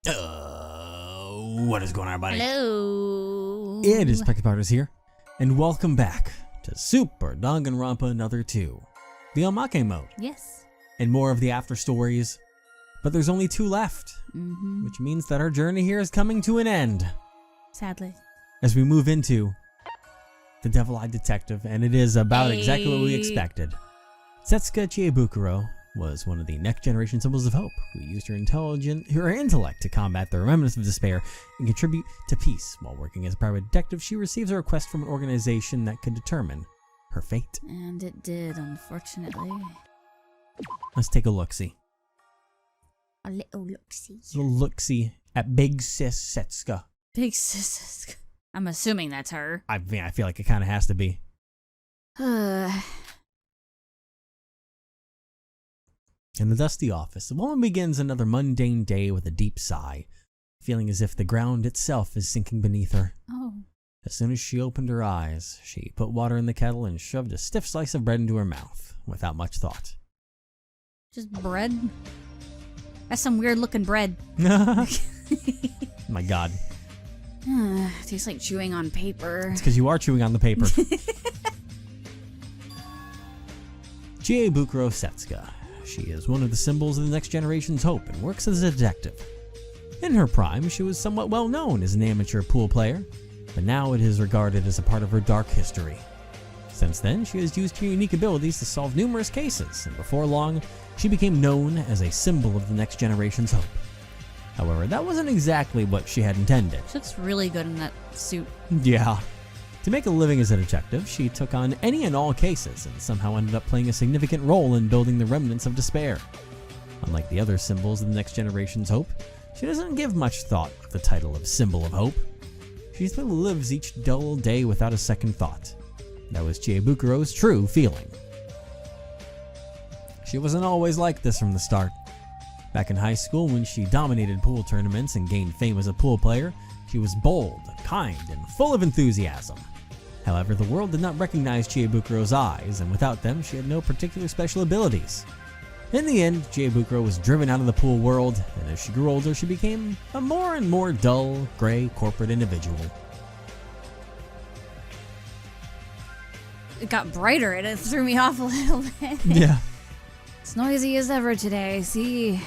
What is going on, everybody? Hello. It is Peckapowders here, and welcome back to Super Danganronpa Another 2, the Omake mode, Yes. and more of the after stories. But there's only 2 left, which means that our journey here is coming to an end. Sadly. As we move into the Devil-Eyed Detective, and it is about exactly what we expected. Setsuka Chiebukuro was one of the next generation symbols of hope, who used her intellect to combat the remnants of despair and contribute to peace. While working as a private detective, she receives a request from an organization that could determine her fate. And it did, unfortunately. Let's take a look-see. A little look-see. A little look-see at Big Sis Setsuka. Big sis. I'm assuming that's her. I mean, I feel like it kind of has to be. In the dusty office, the woman begins another mundane day with a deep sigh, feeling as if the ground itself is sinking beneath her. Oh. As soon as she opened her eyes, she put water in the kettle and shoved a stiff slice of bread into her mouth, without much thought. Just bread? That's some weird looking bread. My God. Tastes like chewing on paper. It's because you are chewing on the paper. Chiebukuro Setsuka. She is one of the symbols of the next generation's hope and works as a detective. In her prime, she was somewhat well known as an amateur pool player, but now it is regarded as a part of her dark history. Since then, she has used her unique abilities to solve numerous cases, and before long, she became known as a symbol of the next generation's hope. However, that wasn't exactly what she had intended. She looks really good in that suit. Yeah. To make a living as a detective, she took on any and all cases and somehow ended up playing a significant role in building the remnants of despair. Unlike the other symbols of the next generation's hope, she doesn't give much thought to the title of Symbol of Hope. She simply lives each dull day without a second thought. That was Chiebukuro's true feeling. She wasn't always like this from the start. Back in high school, when she dominated pool tournaments and gained fame as a pool player, she was bold, kind, and full of enthusiasm. However, the world did not recognize Chiebukuro's eyes, and without them, she had no particular special abilities. In the end, Chiebukuro was driven out of the pool world, and as she grew older, she became a more and more dull, gray corporate individual. It got brighter and it threw me off a little bit. Yeah. It's noisy as ever today, I see.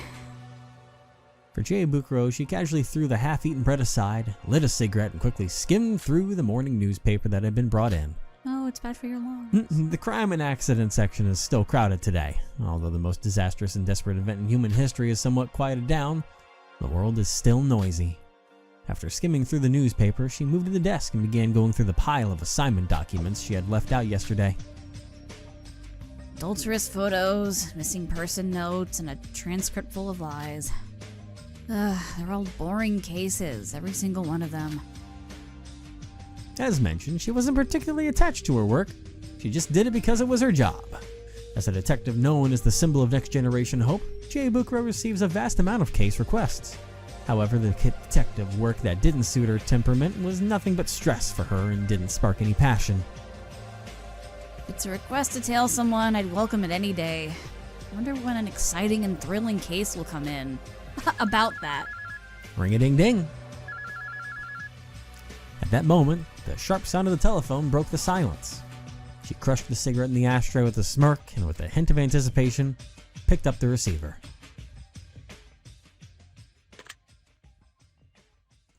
For Chiebukuro, she casually threw the half-eaten bread aside, lit a cigarette, and quickly skimmed through the morning newspaper that had been brought in. Oh, it's bad for your lungs. The crime and accident section is still crowded today. Although the most disastrous and desperate event in human history has somewhat quieted down, the world is still noisy. After skimming through the newspaper, she moved to the desk and began going through the pile of assignment documents she had left out yesterday. Adulterous photos, missing person notes, and a transcript full of lies. They're all boring cases, every single one of them. As mentioned, she wasn't particularly attached to her work. She just did it because it was her job. As a detective known as the symbol of next generation hope, Chiebukuro receives a vast amount of case requests. However, the detective work that didn't suit her temperament was nothing but stress for her and didn't spark any passion. If it's a request to tail someone, I'd welcome it any day. I wonder when an exciting and thrilling case will come in. About that. Ring-a-ding-ding. At that moment, the sharp sound of the telephone broke the silence. She crushed the cigarette in the ashtray with a smirk and with a hint of anticipation, picked up the receiver.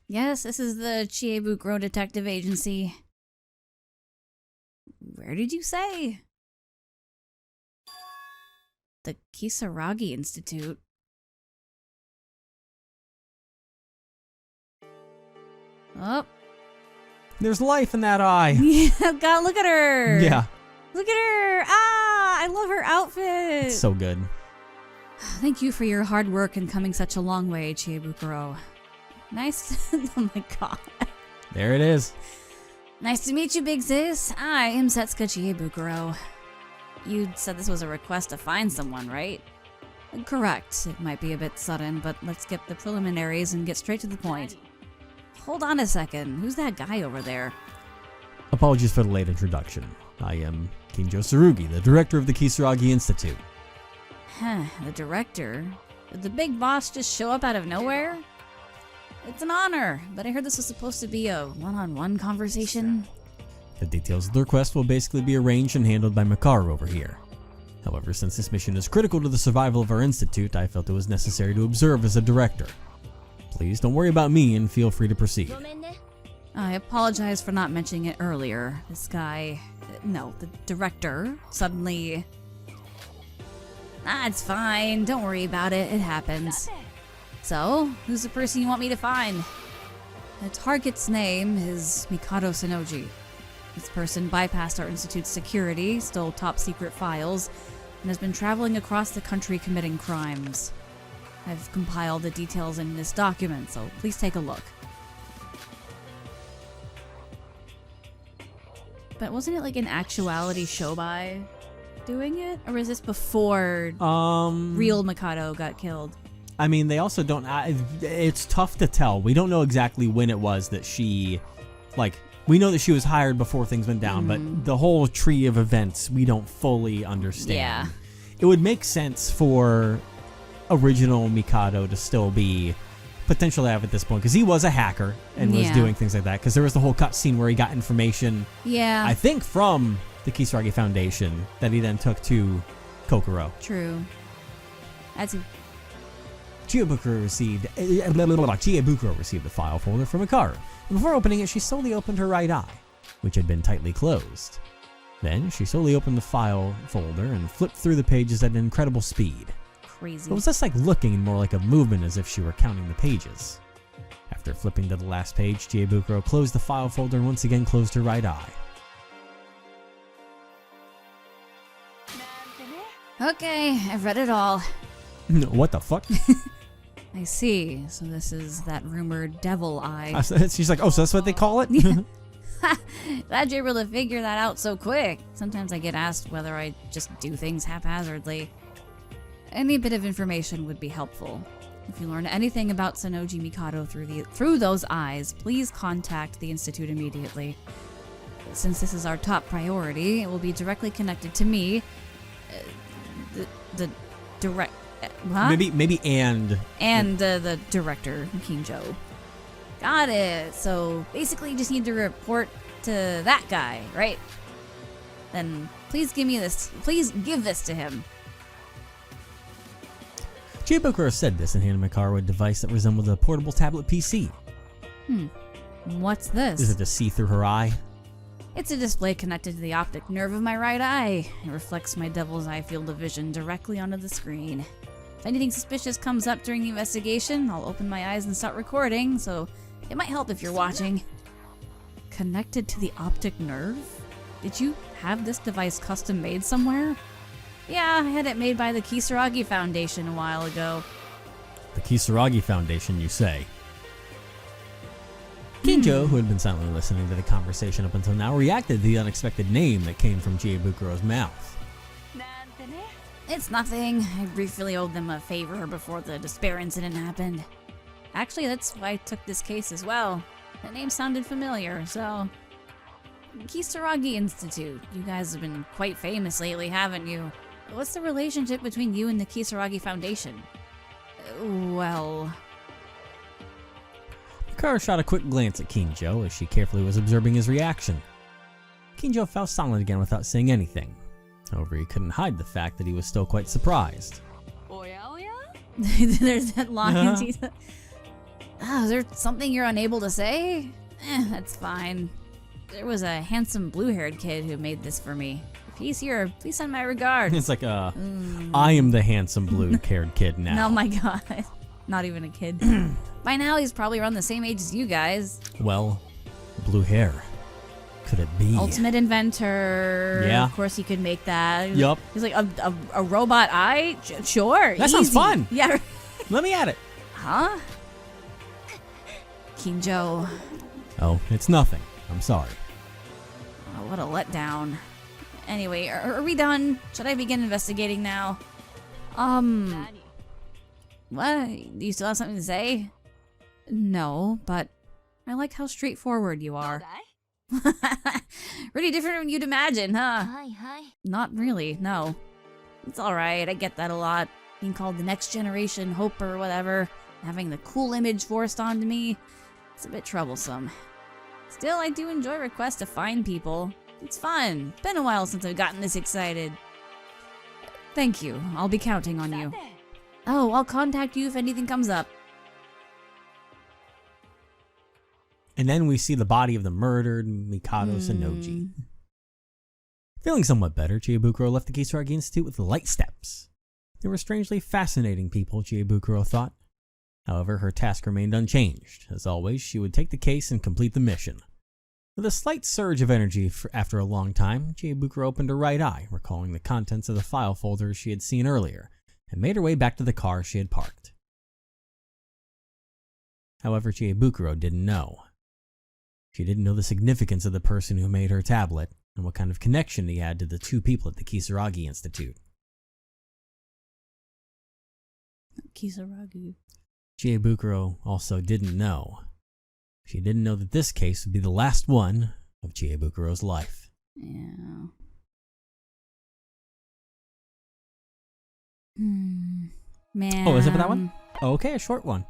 Yes, this is the Chiebukuro Detective Agency. Where did you say? The Kisaragi Institute. Oh. There's life in that eye. Yeah, God, look at her. Yeah. Look at her. Ah, I love her outfit. It's so good. Thank you for your hard work and coming such a long way, Chiebukuro. Nice. Oh my God. There it is. Nice to meet you, big sis. I am Setsuka Chiebukuro. You said this was a request to find someone, right? Correct. It might be a bit sudden, but let's skip the preliminaries and get straight to the point. Hold on a second. Who's that guy over there? Apologies for the late introduction. I am Kinjo Tsurugi, the director of the Kisaragi Institute. The director? Did the big boss just show up out of nowhere? It's an honor, but I heard this was supposed to be a one-on-one conversation. The details of the request will basically be arranged and handled by Makaru over here. However, since this mission is critical to the survival of our institute, I felt it was necessary to observe as a director. Please don't worry about me and feel free to proceed. I apologize for not mentioning it earlier. This guy, no, the director, suddenly... it's fine. Don't worry about it. It happens. So, who's the person you want me to find? The target's name is Mikado Sonoji. This person bypassed our institute's security, stole top-secret files, and has been traveling across the country committing crimes. I've compiled the details in this document, so please take a look. But wasn't it like in actuality Shobai doing it? Or was this before real Mikado got killed? I mean, they also don't... it's tough to tell. We don't know exactly when it was that she... Like, we know that she was hired before things went down, but the whole tree of events, we don't fully understand. Yeah. It would make sense for original Mikado to still be potentially out at this point, because he was a hacker and was doing things like that, because there was the whole cutscene where he got information, I think from the Kisaragi Foundation, that he then took to Kokoro. True. That's... Chiebukuro received the file folder from Makaru, and before opening it, she slowly opened her right eye, which had been tightly closed. Then, she slowly opened the file folder and flipped through the pages at an incredible speed. Crazy. It was less like looking and more like a movement, as if she were counting the pages. After flipping to the last page, Chiebukuro closed the file folder and once again closed her right eye. Okay, I've read it all. What the fuck? I see. So this is that rumored devil eye. She's like, oh, so that's what they call it? Glad you're able to figure that out so quick. Sometimes I get asked whether I just do things haphazardly. Any bit of information would be helpful. If you learn anything about Sonoji Mikado through those eyes, please contact the Institute immediately. Since this is our top priority, it will be directly connected to me. The direct... Huh? Maybe and the director, Kinjo. Got it. So basically you just need to report to that guy, right? Then please give me this. Please give this to him. Chiebukuro said this and handed Makaru a device that resembled a portable tablet PC. What's this? Is it to see through her eye? It's a display connected to the optic nerve of my right eye. It reflects my devil's eye field of vision directly onto the screen. If anything suspicious comes up during the investigation, I'll open my eyes and start recording, so it might help if you're watching. Connected to the optic nerve? Did you have this device custom made somewhere? Yeah, I had it made by the Kisaragi Foundation a while ago. The Kisaragi Foundation, you say? Kinjo, who had been silently listening to the conversation up until now, reacted to the unexpected name that came from Chiebukuro's mouth. It's nothing. I briefly owed them a favor before the despair incident happened. Actually, that's why I took this case as well. The name sounded familiar, so... Kisaragi Institute. You guys have been quite famous lately, haven't you? What's the relationship between you and the Kisaragi Foundation? Well... Makaru shot a quick glance at Kinjo as she carefully was observing his reaction. Kinjo fell silent again without saying anything. However, he couldn't hide the fact that he was still quite surprised. There's that lock in teeth. Oh, is there something you're unable to say? That's fine. There was a handsome blue-haired kid who made this for me. If he's here, please send my regards. It's like, I am the handsome blue-haired kid now. Oh my god. Not even a kid. By now, he's probably around the same age as you guys. Well, blue hair. Could it be? Ultimate inventor. Yeah. Of course, he could make that. Yup. He's like, a robot eye? Sure. That sounds fun. Yeah. Let me at it. Huh? Kinjo. Oh, it's nothing. I'm sorry. Oh, what a letdown. Anyway, are we done? Should I begin investigating now? What? Do you still have something to say? No, but I like how straightforward you are. Pretty different than you'd imagine, huh? Not really, no. It's alright, I get that a lot. Being called the next generation hope or whatever. having the cool image forced onto me, it's a bit troublesome. Still, I do enjoy requests to find people. It's fun. Been a while since I've gotten this excited. Thank you. I'll be counting on you. Oh, I'll contact you if anything comes up. And then we see the body of the murdered Mikado Sonoji. Feeling somewhat better, Chiebukuro left the Kisaragi Institute with light steps. They were strangely fascinating people, Chiebukuro thought. However, her task remained unchanged. As always, she would take the case and complete the mission. With a slight surge of energy after a long time, Chiebukuro opened her right eye, recalling the contents of the file folders she had seen earlier, and made her way back to the car she had parked. However, Chiebukuro didn't know. She didn't know the significance of the person who made her tablet, and what kind of connection he had to the two people at the Kisaragi Institute. Kisaragi. Chiebukuro also didn't know. She didn't know that this case would be the last one of Chiebukuro's life. Yeah. Man. Oh, is it for that one? Okay, a short one.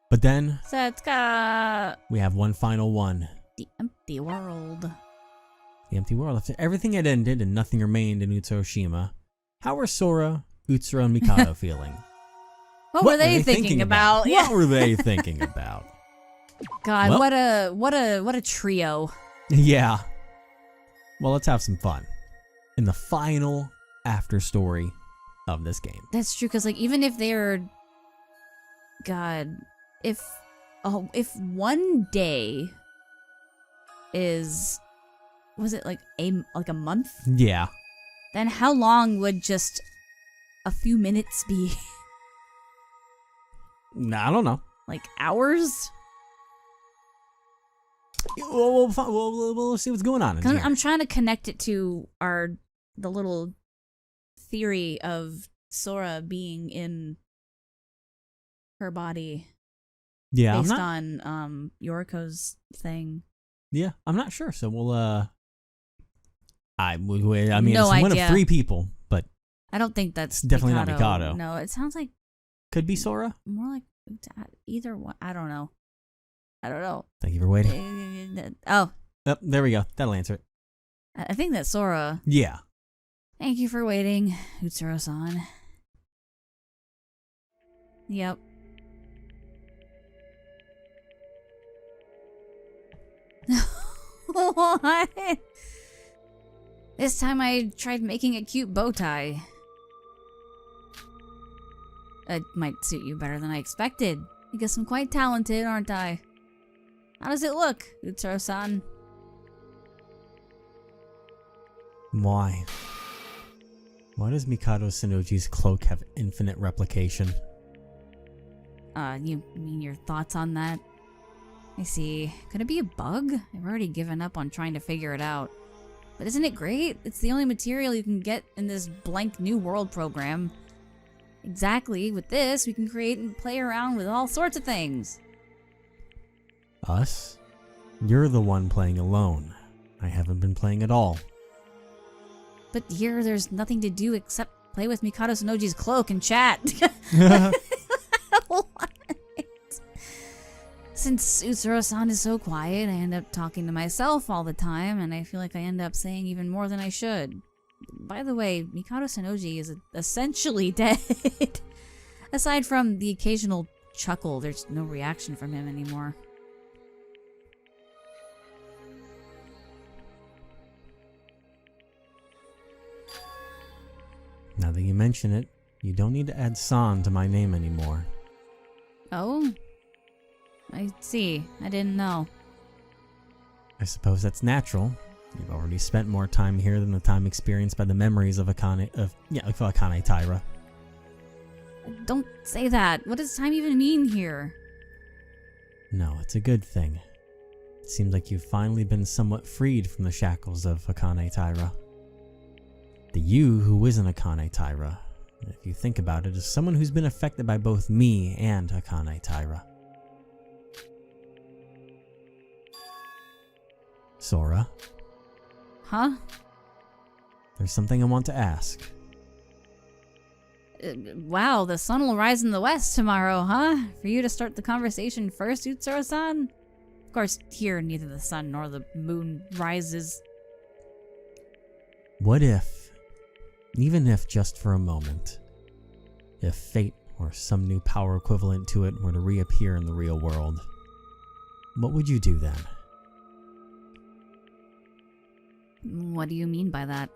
But then, Setsuka. we have one final one. The empty world. The empty world. After everything had ended and nothing remained in Utsushima, how were Sora, Utsuro, and Mikado feeling? What were they thinking about? What were they thinking about? God, Well- what a trio. Yeah. Well, let's have some fun in the final after story of this game. That's true, because like even if they're, God, if one day is, was it like a month? Yeah. Then how long would just a few minutes be? I don't know. Like hours? We'll see what's going on in 'Cause here. I'm trying to connect it to the little theory of Sora being in her body Yeah, based I'm not. on Yoriko's thing. Yeah, I'm not sure. So we'll. I mean, No it's one idea. of three people, but I don't think that's It's definitely not Mikado. No, it sounds like could be Sora. more like either one. I don't know. Thank you for waiting. Oh, Oh, there we go. That'll answer it. I think that's Sora. Yeah. Thank you for waiting, Utsuro-san. Yep. What? This time I tried making a cute bow tie. It might suit you better than I expected. I guess I'm quite talented, aren't I? How does it look, Utsuro-san? Why? Why does Mikado Sonoji's cloak have infinite replication? You mean your thoughts on that? I see. Could it be a bug? I've already given up on trying to figure it out. But isn't it great? It's the only material you can get in this blank new world program. Exactly. With this, we can create and play around with all sorts of things. Us? You're the one playing alone. I haven't been playing at all. But here, there's nothing to do except play with Mikado Sonoji's cloak and chat. What? Since Utsuro-san is so quiet, I end up talking to myself all the time, and I feel like I end up saying even more than I should. By the way, Mikado Sonoji is essentially dead. Aside from the occasional chuckle, there's no reaction from him anymore. Now that you mention it, you don't need to add San to my name anymore. Oh? I see. I didn't know. I suppose that's natural. You've already spent more time here than the time experienced by the memories of Akane Taira. Don't say that. What does time even mean here? No, it's a good thing. It seems like you've finally been somewhat freed from the shackles of Akane Taira. The you who isn't Akane Taira, if you think about it, is someone who's been affected by both me and Akane Taira. Sora, Huh? there's something I want to ask. Wow, the sun will rise in the west tomorrow, huh? For you to start the conversation first, Utsuro-san? Of course, here neither the sun nor the moon rises. What if, even if just for a moment, if fate or some new power equivalent to it were to reappear in the real world, what would you do then? What do you mean by that?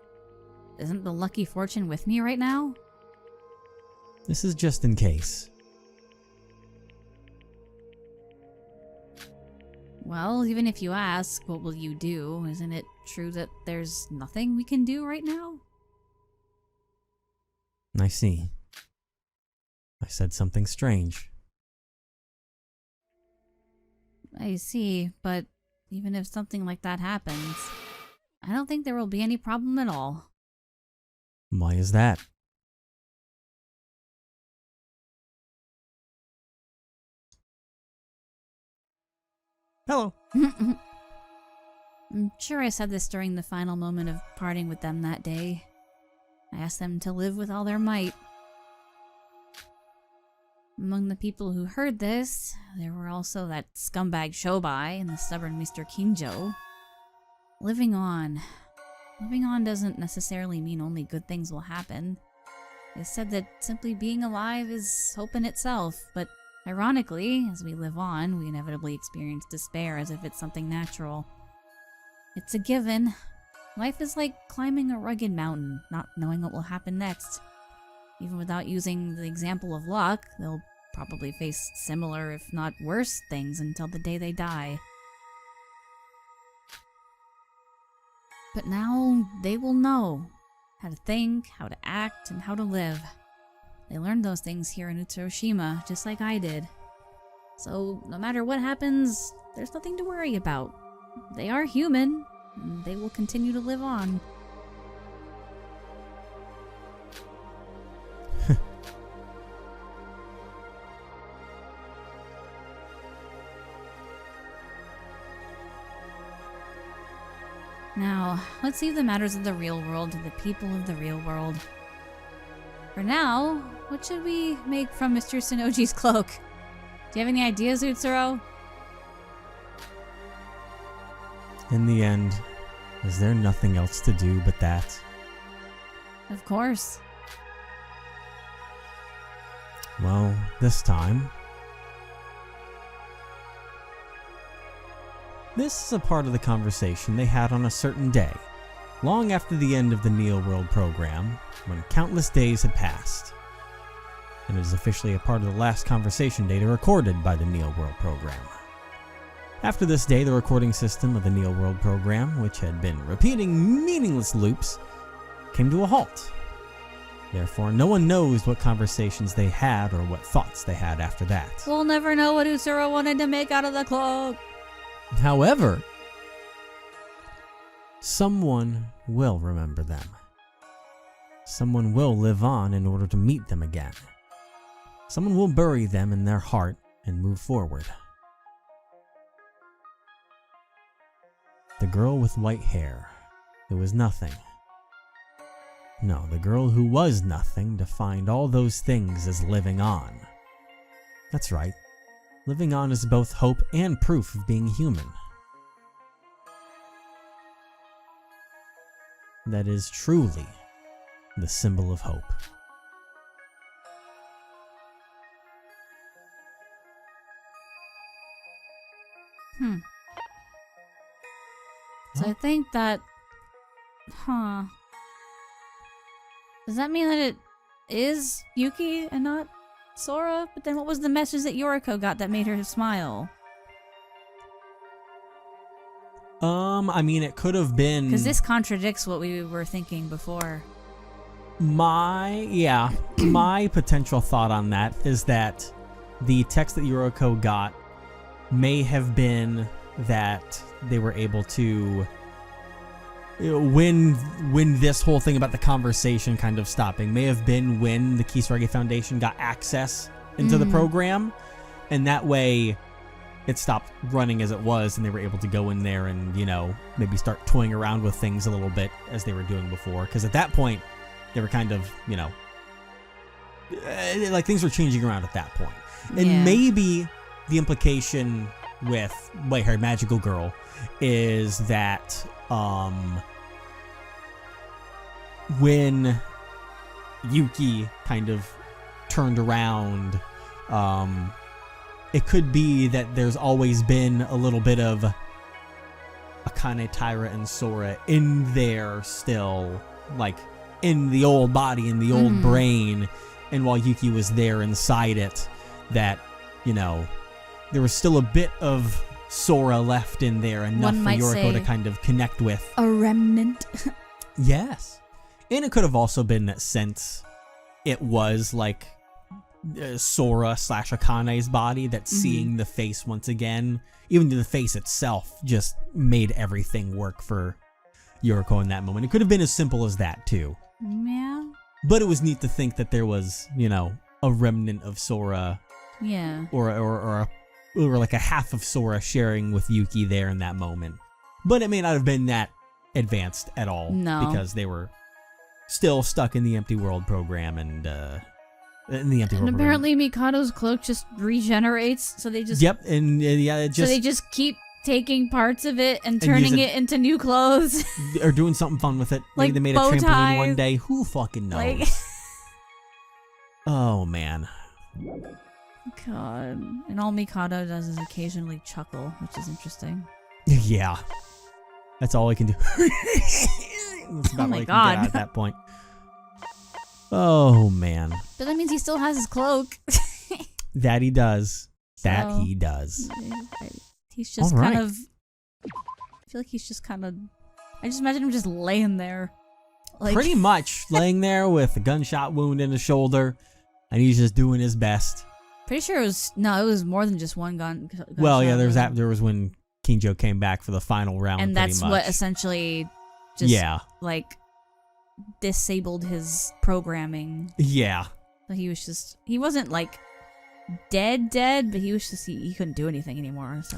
Isn't the lucky fortune with me right now? This is just in case. Well, even if you ask, what will you do? Isn't it true that there's nothing we can do right now? I see. I said something strange. I see, but even if something like that happens, I don't think there will be any problem at all. Why is that? Hello. I'm sure I said this during the final moment of parting with them that day. I asked them to live with all their might. Among the people who heard this, there were also that scumbag Shobai and the stubborn Mr. Kinjo. Living on. Living on doesn't necessarily mean only good things will happen. It's said that simply being alive is hope in itself, but ironically, as we live on, we inevitably experience despair as if it's something natural. It's a given. Life is like climbing a rugged mountain, not knowing what will happen next. Even without using the example of luck, they'll probably face similar, if not worse, things until the day they die. But now, they will know how to think, how to act, and how to live. They learned those things here in Utsuroshima, just like I did. So, no matter what happens, there's nothing to worry about. They are human, and they will continue to live on. Now, let's leave the matters of the real world to the people of the real world. For now, what should we make from Mr. Sonoji's cloak? Do you have any ideas, Utsuro? In the end, is there nothing else to do but that? Of course. Well, this time... This is a part of the conversation they had on a certain day, long after the end of the Neo World program, when countless days had passed. And it is officially a part of the last conversation data recorded by the Neo World program. After this day, the recording system of the Neo World program, which had been repeating meaningless loops, came to a halt. Therefore, no one knows what conversations they had or what thoughts they had after that. We'll never know what Utsuro wanted to make out of the cloak. However, someone will remember them. Someone will live on in order to meet them again. Someone will bury them in their heart and move forward. The girl with white hair, who was nothing. No, the girl who was nothing defined all those things as living on. That's right. Living on is both hope and proof of being human. That is truly the symbol of hope. So I think that... Does that mean that it is Yuki and not Sora? But then what was the message that Yoriko got that made her smile? I mean, it could have been... Because this contradicts what we were thinking before. My potential thought on that is that the text that Yoriko got may have been that they were able to... When this whole thing about the conversation kind of stopping may have been when the Kisaragi Foundation got access into the program, and that way it stopped running as it was and they were able to go in there and, you know, maybe start toying around with things a little bit as they were doing before, because at that point they were kind of, you know, like things were changing around at that point. And Yeah. maybe the implication with white-haired magical girl is that when Yuki kind of turned around, it could be that there's always been a little bit of Akane, Taira, and Sora in there still, like in the old body, in the old brain, and while Yuki was there inside it, that, you know, there was still a bit of Sora left in there, enough One for might Yoriko to say kind of connect with. A remnant. Yes. And it could have also been that since it was like Sora / Akane's body, that seeing the face once again, even the face itself, just made everything work for Yoriko in that moment. It could have been as simple as that too. Yeah. But it was neat to think that there was, you know, a remnant of Sora, Yeah. or like a half of Sora sharing with Yuki there in that moment. But it may not have been that advanced at all. No. Because they were still stuck in the Empty World program and in the Empty World And apparently Mikado's cloak just regenerates, so they just program. Yep, and yeah, it so just they just keep taking parts of it and use turning it- it into new clothes. are doing something fun with it. Maybe Like they made a bow trampoline one ties. day. Who fucking knows? Like, Oh man. God. And all Mikado does is occasionally chuckle, which is interesting. Yeah. That's all I can do. That's about Oh my all I can God. get out at that point. Oh man. But that means he still has his cloak. That he does. That So- he does. He's just All kind right. of. I feel like he's just kind of. I just imagine him just laying there. Like, Pretty much laying there with a gunshot wound in his shoulder, and he's just doing his best. pretty sure it was. No, it was more than just one gun. Well, yeah, gunshot there's that. wound. There was when Kinjo came back for the final round. And pretty that's much. what essentially just Yeah. like disabled his programming. Yeah. So he wasn't like dead, but he was just he couldn't do anything anymore. So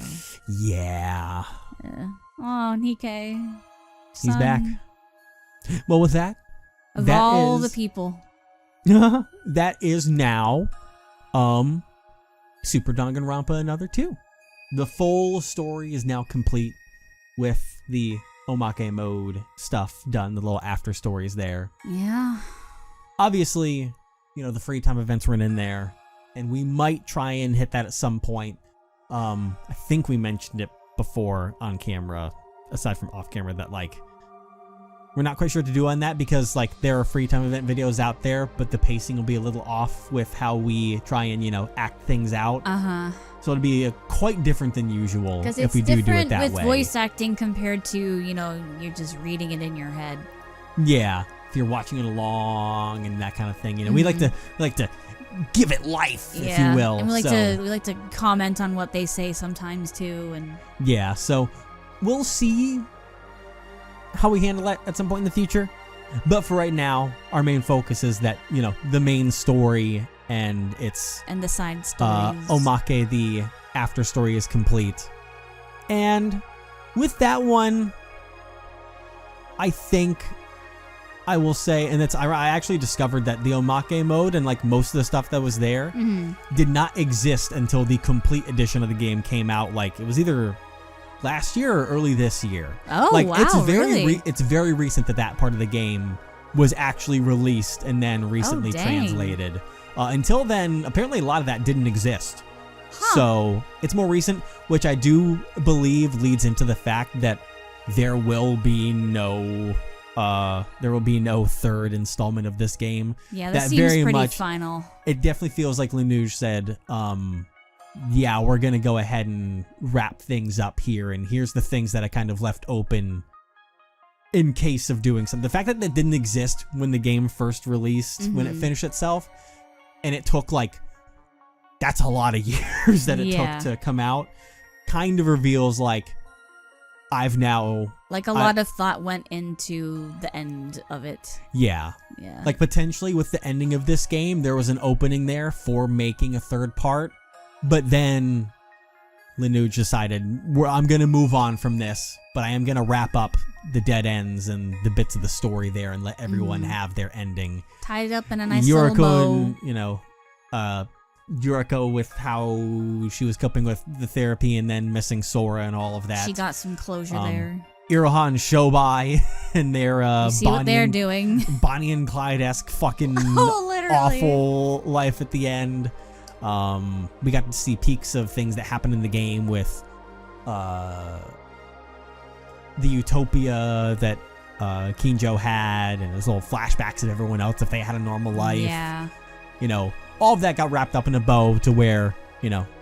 Yeah. yeah. Oh, Nikkei. He's son back. Well, with that, Of that all the is- people. that is now Super Danganronpa Another 2. The full story is now complete with the Omake mode stuff done, the little after stories there. Yeah. Obviously, you know, the free time events were in there, and we might try and hit that at some point. I think we mentioned it before on camera, aside from off camera, that like we're not quite sure what to do on that because like there are free time event videos out there, but the pacing will be a little off with how we try and, you know, act things out. So it'll be quite different than usual Because if it's we do it different that with way. voice acting compared to, you know, you're just reading it in your head. Yeah, if you're watching it along and that kind of thing, you know, we like to give it life, if you will. And we So- like to comment on what they say sometimes too, and Yeah, so we'll see how we handle that at some point in the future. But for right now, our main focus is that, you know, the main story and its the side stories. Omake, the after story, is complete. And with that one, I think I will say, and I actually discovered that the Omake mode and like most of the stuff that was there did not exist until the complete edition of the game came out. Like it was either last year or early this year. Oh, like wow, it's very really? it's very recent that part of the game was actually released and then recently dang. translated. Until then, apparently a lot of that didn't exist. So it's more recent, which I do believe leads into the fact that there will be no third installment of this game. Yeah, that that seems very pretty much- final. It definitely feels like Lineage said, yeah, we're going to go ahead and wrap things up here, and here's the things that I kind of left open in case of doing something. The fact that didn't exist when the game first released, when it finished itself, and it took that's a lot of years that it took to come out, kind of reveals I've now... Like a lot of thought went into the end of it. Yeah. Yeah. Potentially with the ending of this game, there was an opening there for making a third part, but then Lineage decided, I'm going to move on from this, but I am going to wrap up the dead ends and the bits of the story there and let everyone have their ending. Tied up in a nice little bow. And, Yuriko with how she was coping with the therapy and then missing Sora and all of that. She got some closure there. Iroha and Shobai and their what they're doing. Bonnie and Clyde-esque fucking literally. awful life at the end. We got to see peaks of things that happened in the game with the utopia that Kinjo had, and his little flashbacks of everyone else if they had a normal life. Yeah. All of that got wrapped up in a bow to where,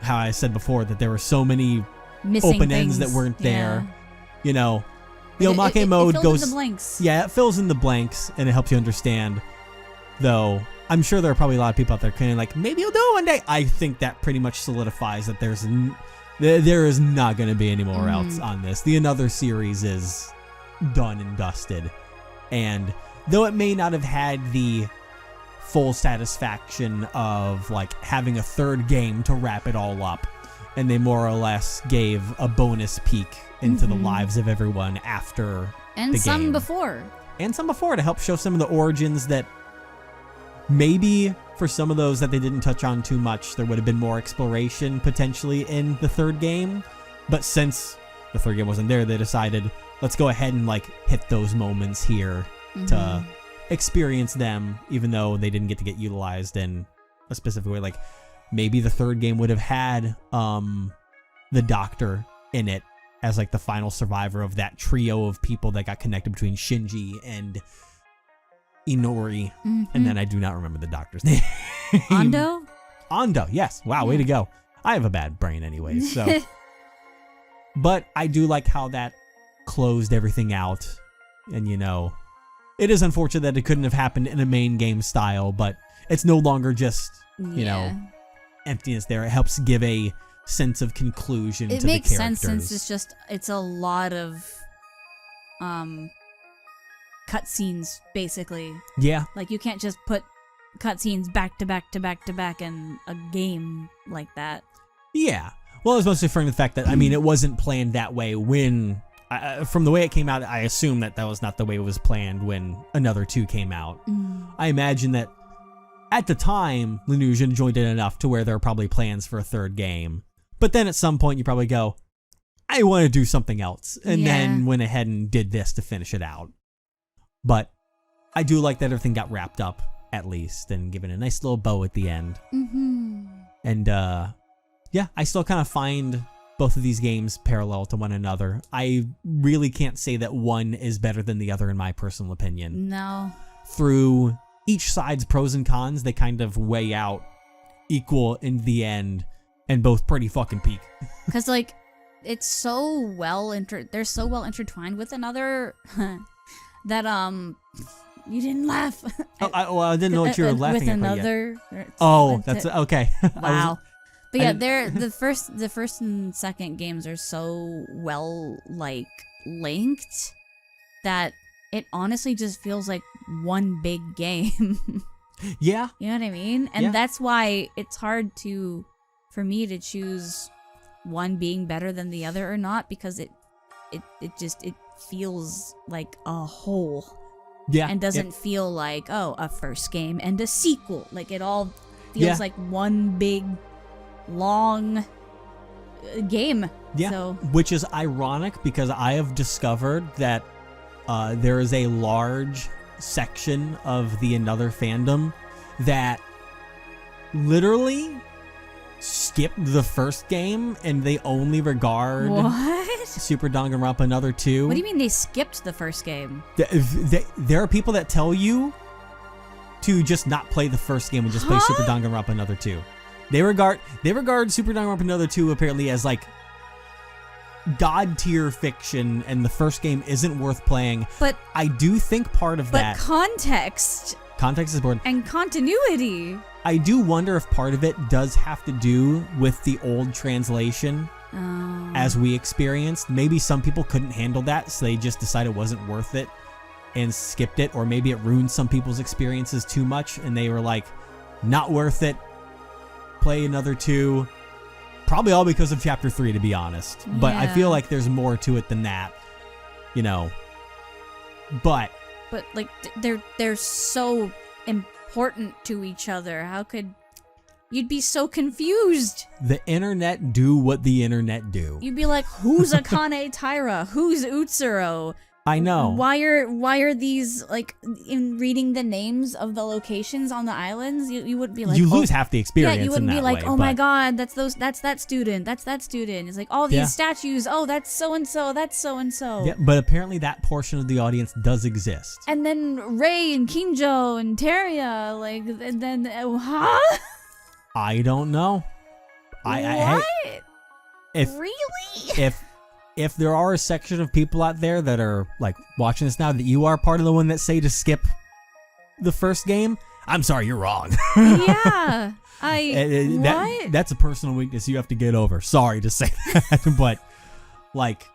how I said before that there were so many missing open things. ends that weren't there. Yeah. The Omake mode fills goes in the blanks. Yeah, it fills in the blanks and it helps you understand. Though I'm sure there are probably a lot of people out there kind of like, maybe you'll do it one day. I think that pretty much solidifies that there is not going to be any more else on this. The Another series is done and dusted. And though it may not have had the full satisfaction of like having a third game to wrap it all up, and they more or less gave a bonus peek into the lives of everyone after and the some game. before To help show some of the origins that maybe for some of those that they didn't touch on too much, there would have been more exploration potentially in the third game. But since the third game wasn't there, they decided, let's go ahead and like hit those moments here to experience them, even though they didn't get to get utilized in a specific way. Like maybe the third game would have had the Doctor in it as like the final survivor of that trio of people that got connected between Shinji and Inori. And then I do not remember the Doctor's name. Ando, yes. Wow, way to go. I have a bad brain anyway, so. But I do like how that closed everything out. And it is unfortunate that it couldn't have happened in a main game style, but it's no longer just, emptiness there. It helps give a sense of conclusion to the characters. It makes sense since it's a lot of cutscenes, basically. Yeah. Like you can't just put cutscenes back to back to back to back in a game like that. Yeah. Well, I was mostly referring to the fact that, it wasn't planned that way when, from the way it came out, I assume that was not the way it was planned when Another 2 came out. I imagine that at the time, Lineage enjoyed it enough to where there are probably plans for a third game. But then at some point you probably go, I want to do something else. And then went ahead and did this to finish it out. But I do like that everything got wrapped up, at least, and given a nice little bow at the end. And I still kind of find both of these games parallel to one another. I really can't say that one is better than the other in my personal opinion. No. Through each side's pros and cons, they kind of weigh out equal in the end, and both pretty fucking peak. Because like, it's so they're so well intertwined with another that you didn't laugh. I didn't know what you were laughing at. With Another. That's okay. Wow. But yeah, the first and second games are so well like linked that it honestly just feels like one big game. Yeah. You know what I mean? And that's why it's hard for me to choose one being better than the other or not, because it feels like a whole. Yeah. And doesn't feel like, a first game and a sequel. Like it all feels like one big long game. Yeah. So. Which is ironic because I have discovered that there is a large section of the Another fandom that literally skipped the first game and they only regard Super Danganronpa Another 2. What do you mean they skipped the first game? There are people that tell you to just not play the first game and just play Super Danganronpa Another 2. They regard Super Danganronpa Another 2 apparently as like god tier fiction, and the first game isn't worth playing. But I do think part of that context is important, and continuity. I do wonder if part of it does have to do with the old translation as we experienced. Maybe some people couldn't handle that, so they just decided it wasn't worth it and skipped it, or maybe it ruined some people's experiences too much and they were like, not worth it, play Another 2. Probably all because of Chapter 3, to be honest. But I feel like there's more to it than that, you know. But like they're so important to each other. How could you'd be so confused? The internet do what the internet do. You'd be like, who's Akane Taira? Who's Utsuro? I know. Why are these, like, in reading the names of the locations on the islands, you wouldn't be like, you lose half the experience. Yeah, you wouldn't in be that like, way, oh my god, that's that student. It's like all these statues. Oh, that's so and so. That's so and so. Yeah, but apparently that portion of the audience does exist. And then Rei and Kinjo and Teria, like, and then huh? I don't know. What? Really? If there are a section of people out there that are like watching this now that you are part of the one that say to skip the first game, I'm sorry, you're wrong. Yeah. What? That's a personal weakness you have to get over. Sorry to say that, but like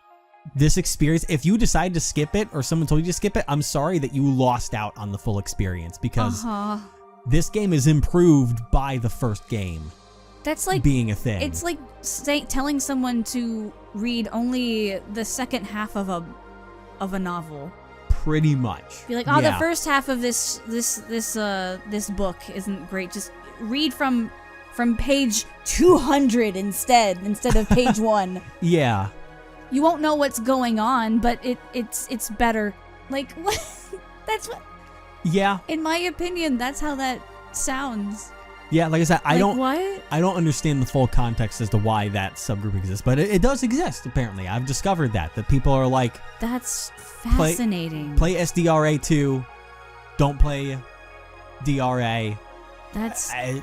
this experience, if you decide to skip it or someone told you to skip it, I'm sorry that you lost out on the full experience because this game is improved by the first game. That's like being a thing. It's like telling someone to read only the second half of a novel. Pretty much. Be like, the first half of this book isn't great. Just read from page 200 instead of page 1. Yeah. You won't know what's going on, but it's better. Like what? That's what. Yeah. In my opinion, that's how that sounds. Yeah, like I said, I don't understand the full context as to why that subgroup exists, but it does exist, apparently. I've discovered that people are like... That's fascinating. Play SDRA 2, don't play DRA. That's... I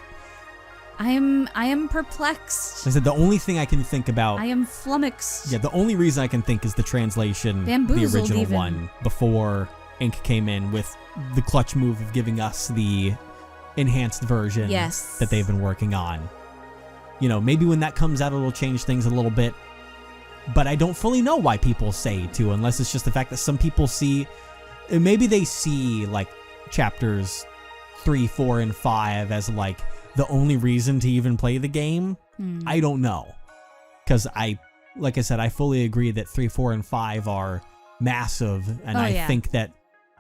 am perplexed. Like I said, the only thing I can think about... I am flummoxed. Yeah, the only reason I can think is the translation, Bamboozled the original even. one, before Ink came in with the clutch move of giving us the... enhanced version that they've been working on. You know, maybe when that comes out it'll change things a little bit, but I don't fully know why people say to, unless it's just the fact that some people see, maybe they see like chapters 3, 4, and 5 as like the only reason to even play the game. I don't know, because like I said, I fully agree that 3, 4, and 5 are massive, and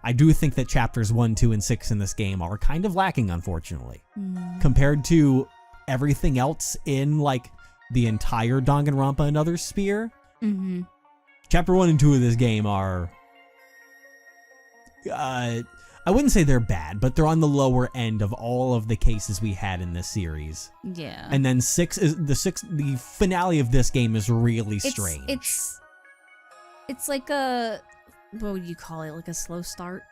I do think that chapters 1, 2, and 6 in this game are kind of lacking, unfortunately, compared to everything else in like the entire Danganronpa and Other Sphere. Mm-hmm. Chapter 1 and 2 of this game are, I wouldn't say they're bad, but they're on the lower end of all of the cases we had in this series. Yeah. And then the finale of this game is really strange. It's like a... What would you call it? Like a slow start?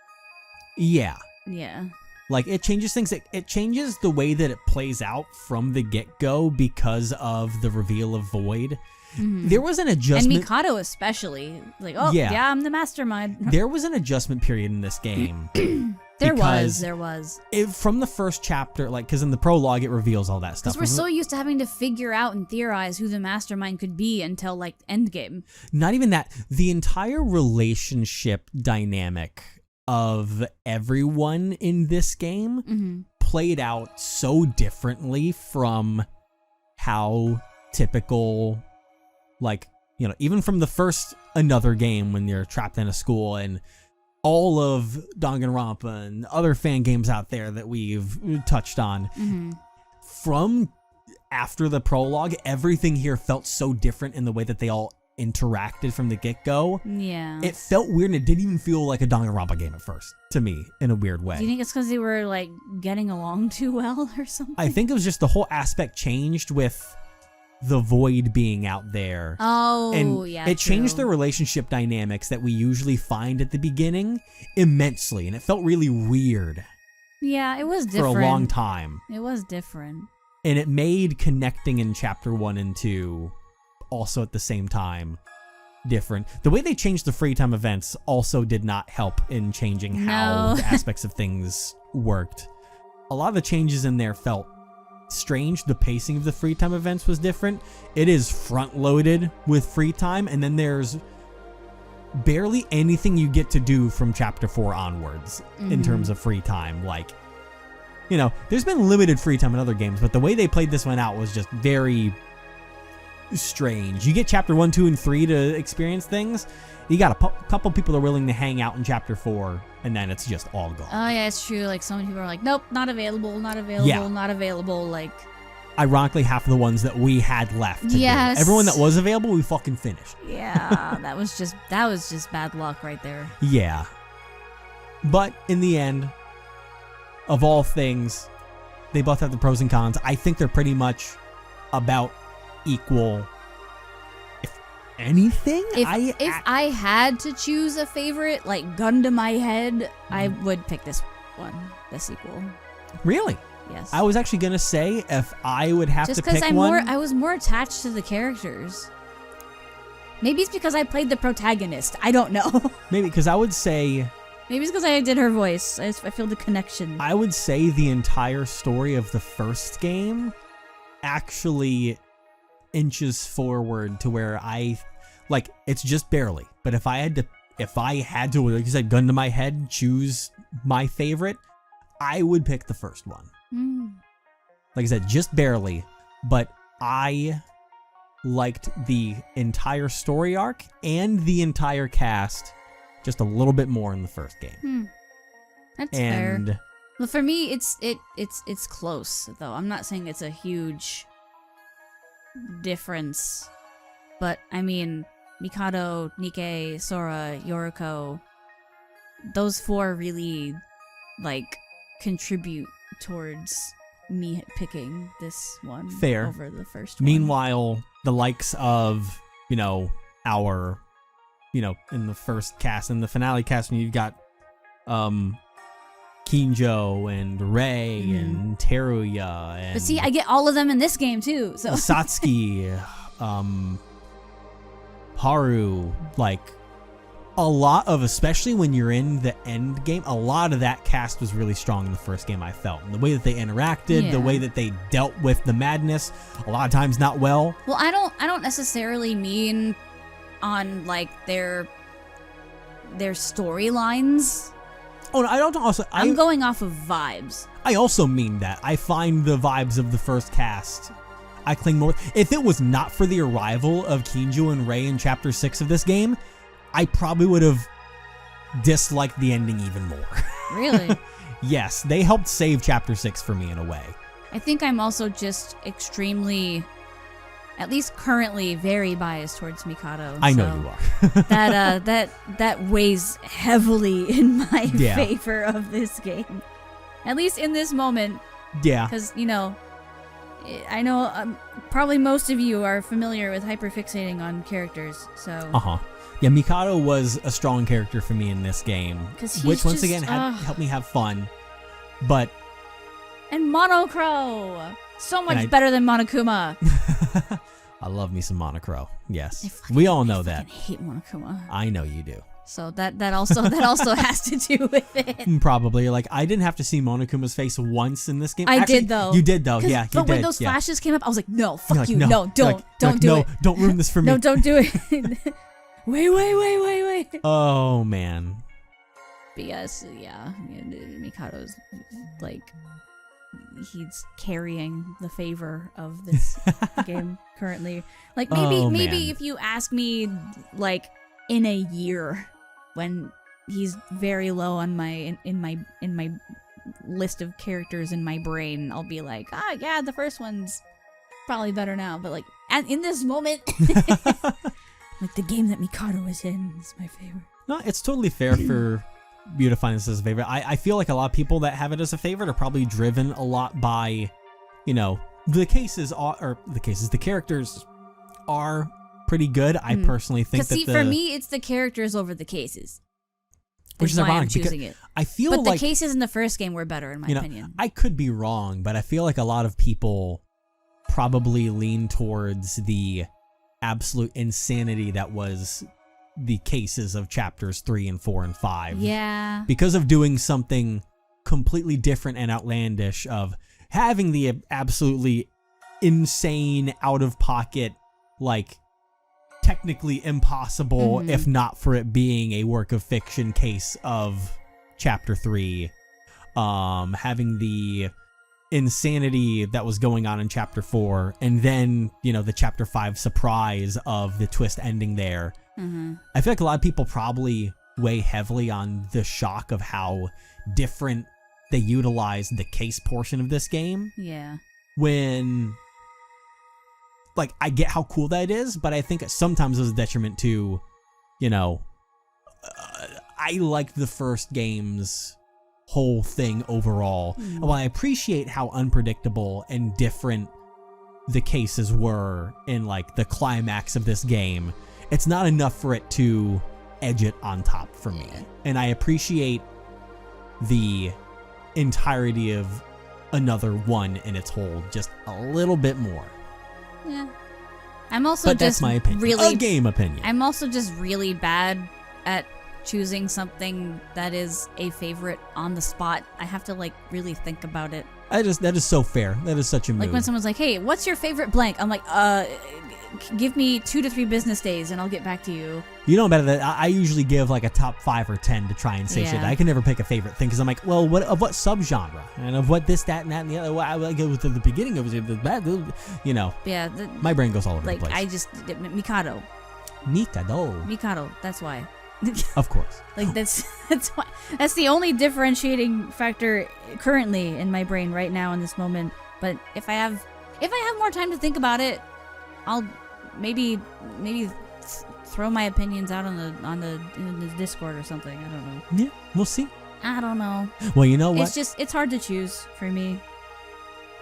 Yeah. Yeah. Like, it changes things. It changes the way that it plays out from the get-go because of the reveal of Void. Mm-hmm. There was an adjustment... And Mikado especially. Like, yeah, I'm the mastermind. There was an adjustment period in this game. There was. From the first chapter, like, because in the prologue it reveals all that stuff. Because we're so used to having to figure out and theorize who the mastermind could be until, like, Endgame. Not even that. The entire relationship dynamic of everyone in this game played out so differently from how typical, like, you know, even from the first Another game when you're trapped in a school and all of Danganronpa and other fan games out there that we've touched on. From after the prologue, everything here felt so different in the way that they all interacted from the get-go. Yeah. It felt weird, and it didn't even feel like a Danganronpa game at first, to me, in a weird way. Do you think it's because they were, like, getting along too well or something? I think it was just the whole aspect changed with the Void being out there. Oh, and yeah, it changed the relationship dynamics that we usually find at the beginning immensely, and it felt really weird. Yeah, it was different. For a long time. It was different. And it made connecting in chapter 1 and 2 also at the same time different. The way they changed the free time events also did not help in changing how the aspects of things worked. A lot of the changes in there felt strange. The pacing of the free time events was different. It is front loaded with free time, and then there's barely anything you get to do from chapter 4 onwards in terms of free time. Like, you know, there's been limited free time in other games, but the way they played this one out was just very strange. You get chapter 1, 2, and 3 to experience things. You got a couple people that are willing to hang out in chapter 4, and then it's just all gone. Oh yeah, it's true. Like so many people are like, nope, not available, not available, Yeah. not available. Like, ironically, half of the ones that we had left to do. Yes. Everyone that was available, we fucking finished. yeah, that was just bad luck right there. Yeah. But in the end, of all things, they both have the pros and cons. I think they're pretty much about equal, if anything. If I had to choose a favorite, like gun to my head, I would pick this one, the sequel. Really? Yes. I was actually gonna say if I would have just to pick because one. I was more attached to the characters. Maybe it's because I played the protagonist. I don't know. Maybe because I would say. Maybe it's because I did her voice. I feel the connection. I would say the entire story of the first game actually inches forward to where it's just barely. But if I had to, like you said, gun to my head, choose my favorite, I would pick the first one. Like I said, just barely. But I liked the entire story arc and the entire cast just a little bit more in the first game. That's fair. Well, for me, it's close though. I'm not saying it's a huge difference, but I mean, Mikado, Nike, Sora, Yoriko, those 4 really contribute towards me picking this one Fair. over the first one. Meanwhile, the likes of our in the first cast, in the finale cast, when you've got Kinjo and Rei and Teruya and But see, I get all of them in this game too. So Satsuki, Haru, a lot of, especially when you're in the end game, a lot of that cast was really strong in the first game, I felt. And the way that they interacted, the way that they dealt with the madness, a lot of times not well. Well, I don't necessarily mean on their storylines. Oh, no, I don't also. I'm going off of vibes. I also mean that. I find the vibes of the first cast, I cling more. If it was not for the arrival of Kinjo and Rei in Chapter 6 of this game, I probably would have disliked the ending even more. Really? Yes, they helped save Chapter 6 for me in a way. I think I'm also just extremely, at least currently, very biased towards Mikado. I know you are. that weighs heavily in my favor of this game. At least in this moment. Yeah. Because, I know probably most of you are familiar with hyperfixating on characters, so... Uh-huh. Yeah, Mikado was a strong character for me in this game, which once again helped me have fun, but... And Monocro! So much better than Monokuma! I love me some Monocro, yes. We all know that. I hate Monokuma. I know you do. So that also has to do with it. Probably. I didn't have to see Monokuma's face once in this game. I did though. You did though, yeah. But when those flashes came up, I was like, no, fuck you, no, don't do it. Don't ruin this for me. No, don't do it. Wait. Oh man. But yes, Mikado's he's carrying the favor of this game currently. Maybe if you ask me in a year when he's very low on my in my list of characters in my brain, I'll be like, yeah, the first one's probably better now. But in this moment, the game that Mikado is in is my favorite. No, it's totally fair for you to find this as a favorite. I feel like a lot of people that have it as a favorite are probably driven a lot by, the characters are pretty good. I personally think that for me, it's the characters over the cases. Which is why ironic I'm choosing it. I feel but the cases in the first game were better, in my opinion. I could be wrong, but I feel like a lot of people probably lean towards the absolute insanity that was the cases of chapters 3 and 4 and 5. Yeah. Because of doing something completely different and outlandish, of having the absolutely insane, out of pocket, technically impossible, if not for it being a work of fiction case of chapter 3. Having the insanity that was going on in chapter 4, and then, the chapter 5 surprise of the twist ending there. I feel like a lot of people probably weigh heavily on the shock of how different they utilize the case portion of this game. Yeah. When, like, I get how cool that is, but I think sometimes there's a detriment to, I like the first game's whole thing overall. While I appreciate how unpredictable and different the cases were in, like, the climax of this game, it's not enough for it to edge it on top for me. And I appreciate the entirety of another one in its whole just a little bit more. Yeah. I'm also but that's my opinion. Really, a game opinion. I'm also just really bad at choosing something that is a favorite on the spot. I have to, like, really think about it. That is so fair. That is such a mood. Like when someone's like, "Hey, what's your favorite blank?" I'm like, give me 2 to 3 business days and I'll get back to you. You know better that I usually give like a top 5 or 10 to try and say shit. I can never pick a favorite thing because I'm like, well, what subgenre and of what this, that, and that, and the other. Well, I like it was at the beginning of it, the bad, Yeah. My brain goes all over like the place. I just Mikado. That's why. Of course. Like that's why. That's the only differentiating factor currently in my brain right now in this moment. But if I have more time to think about it, I'll maybe throw my opinions out on the Discord or something. I don't know. Yeah, we'll see. I don't know. Well, you know what? It's hard to choose for me.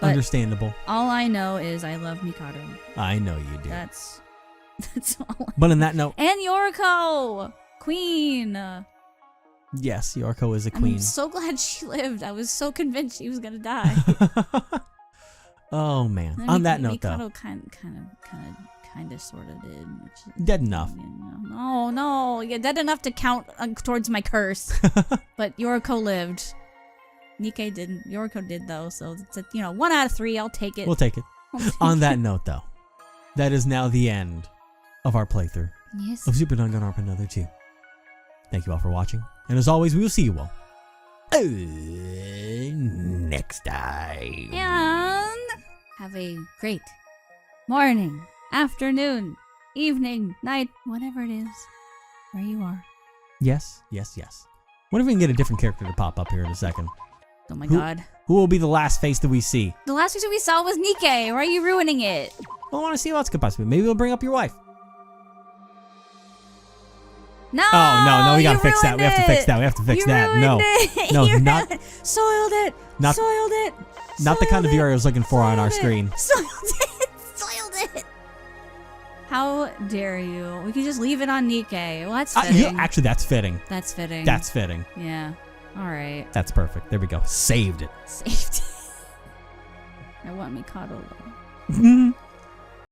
But understandable. All I know is I love Mikado. I know you do. That's all. But on that note, and Yoriko, Queen. Yes, Yoriko is a queen. I'm so glad she lived. I was so convinced she was gonna die. Oh man. On that note, Mikado though, kind of sort of did. Dead enough. No, yeah, dead enough to count towards my curse. But Yoriko lived. Nikkei didn't. Yoriko did though. So it's 1 out of 3. I'll take it. We'll take it. On that note, though, that is now the end of our playthrough of Super Danganronpa Another 2. Thank you all for watching, and as always, we will see you all next time. And have a great morning, afternoon, evening, night, whatever it is, where you are. Yes. What if we can get a different character to pop up here in a second? Oh my god. Who will be the last face that we see? The last face we saw was Nikkei. Why are you ruining it? Well, I want to see who else could possibly. Maybe we'll bring up your wife. No! Oh, no, we gotta fix that. It. We have to fix that. We have to fix you that. No. It. No, you not. Soiled it. Not, Soiled it. Not the kind of viewer I was looking for on our it. screen. Soiled it. Soiled it. How dare you? We could just leave it on Nikkei. Well, that's fitting. Actually, that's fitting. That's fitting. That's fitting. Yeah. All right. That's perfect. There we go. Saved it. Saved it. I want Mikado though.